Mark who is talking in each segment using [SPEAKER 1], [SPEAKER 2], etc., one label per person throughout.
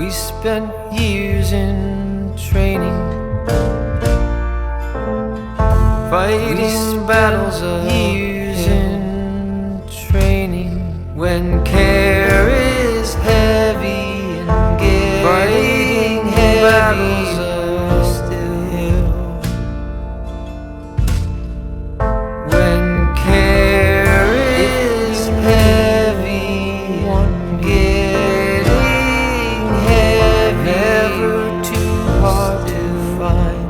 [SPEAKER 1] We spent years in training, fighting battles of years in training. When care is heavy and gay, fighting heavy battles of still. When care is heavy and getting heavy, never too hard to find.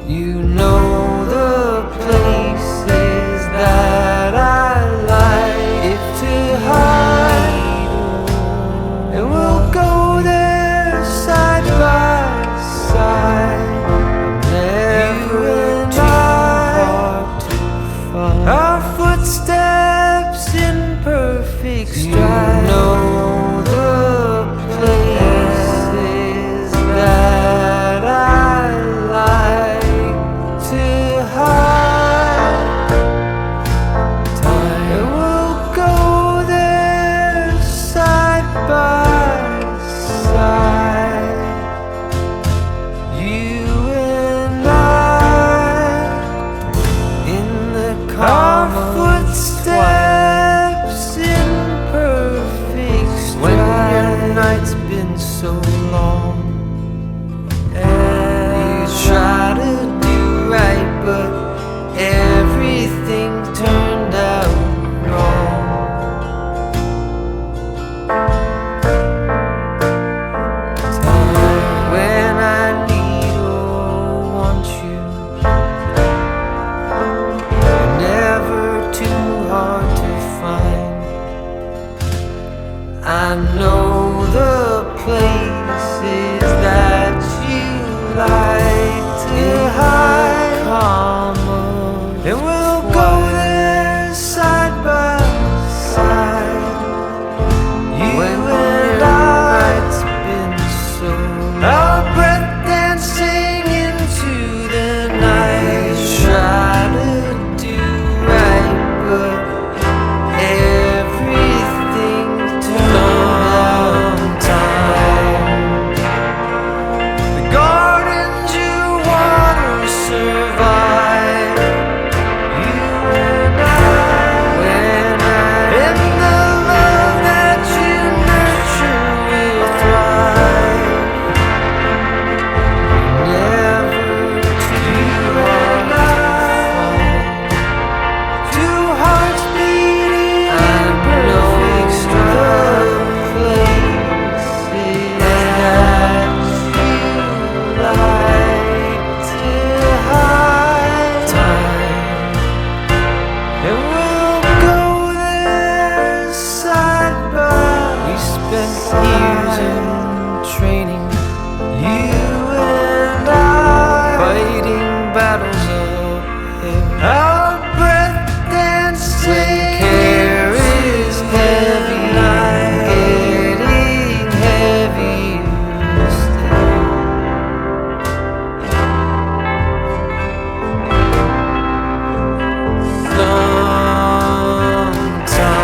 [SPEAKER 1] You know the places that I like if to hide, and we'll go there side by side. Never too hard to find. Our footsteps in perfect stride. You know the places that I like to hide. And we'll go there side by side. You and I in the calm of footsteps in perfect stride. When your night's been so long and you try to do right, but everything turned out wrong. When I need or want you, you're never too hard to find. I know the places that you like to hide, and we'll go there side by side. You and I's been so long, our breath dancing into the night. Try to do right, but everything turned out time. The gardens you water survive. You and I, when and the love that you nurture will thrive. Never too hard to find. Two hearts beating in perfect stride. Places that you like to hide. And we'll go there side by. We spent years in training, you and I, fighting battles of our breath dancing. When care is heavy, getting heavier still.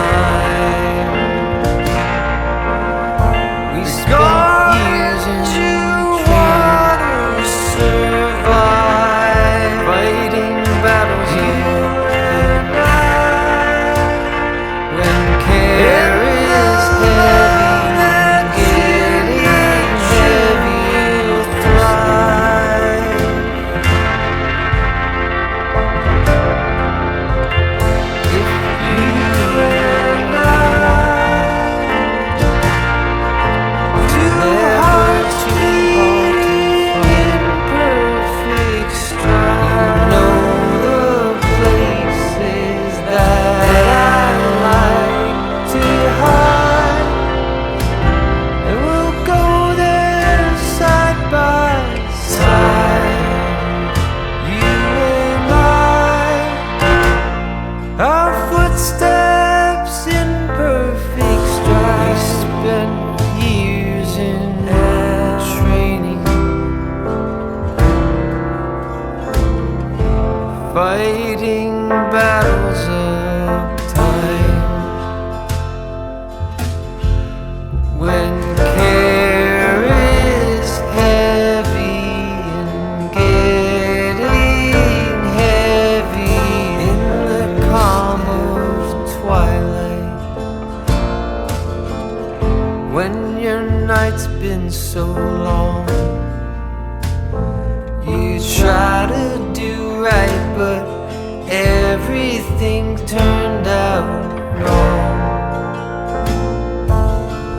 [SPEAKER 1] Sometime we spent years in training, survive, fighting battles of when care is heavy, getting heavy will thrive. If you and I, two hearts beating in perfect stride. You know the places that I like to hide, and we'll go there side by side. You and I, our footsteps in perfect stride. We spent years in training, fighting battles of time. When when your night's been so long. You try to do right, but everything turned out wrong.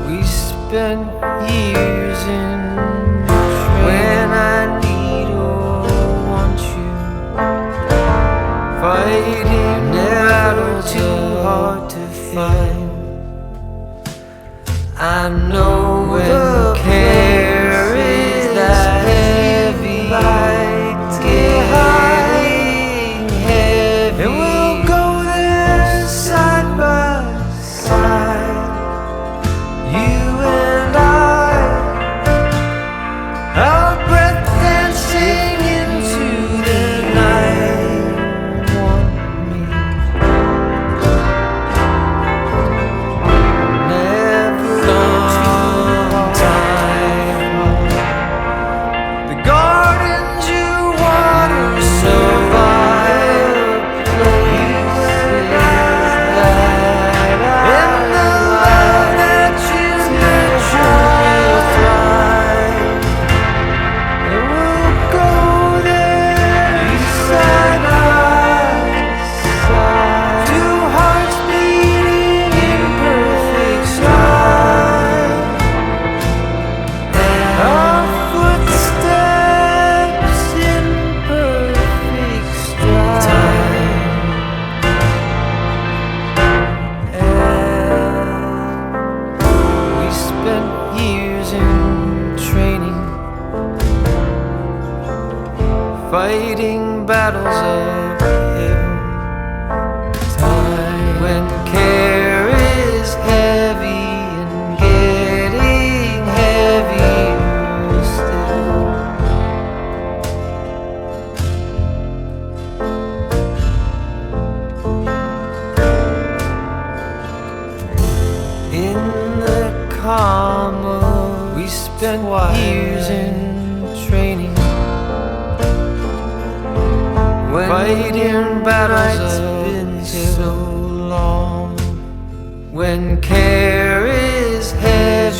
[SPEAKER 1] We spent years in when I need or want you, fighting never too hard to find. I know when care is that heavy, getting heavy, and we'll go there side by side, you and I, our breath dancing into the night. Want me? Never too time. The gardens you water survive places that and the love that you nurture will thrive. And we'll go there side by side, two hearts beating in perfect stride, and our footsteps in perfect stride. And we spent years in training, fighting battles uphill. Time when care is heavy and getting heavier still. In the karma, we spent years in training, when fighting battles been so long. When care is heavy,